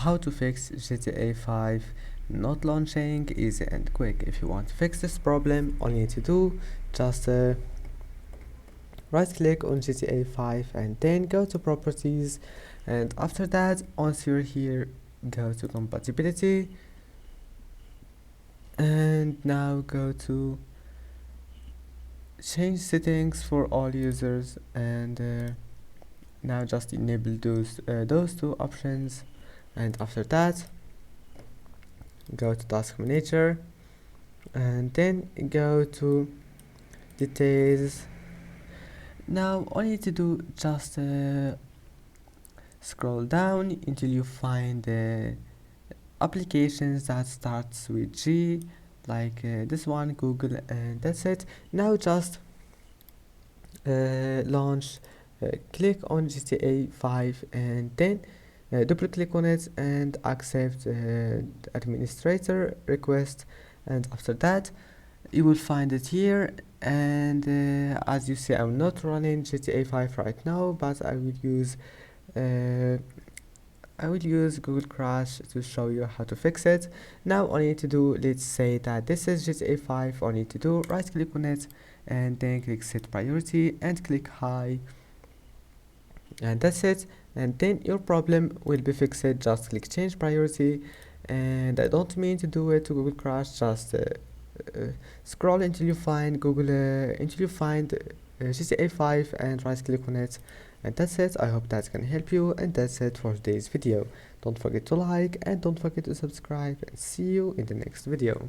how to fix GTA 5 not launching easy and quick. If you want to fix this problem, all you need to do just right click on GTA 5 and then go to properties, and after that, once you're here, go to compatibility and now go to change settings for all users, and now just enable those two options, and after that go to task manager and then go to details. Now all you need to do just scroll down until you find the applications that starts with G, like this one, Google, and that's it. Now just launch, click on GTA 5 and then double click on it and accept the administrator request, and after that you will find it here. And as you see, I'm not running GTA 5 right now, but I will use Google Crash to show you how to fix it. Now all you need to do, let's say that this is GTA 5, all you need to do, right click on it and then click set priority and click high, and that's it, and then your problem will be fixed. Just click change priority, and I don't mean to do it to Google Crash, just scroll until you find GTA 5 and right click on it, and that's it. I hope that can help you, and that's it for today's video. Don't forget to like and don't forget to subscribe, and see you in the next video.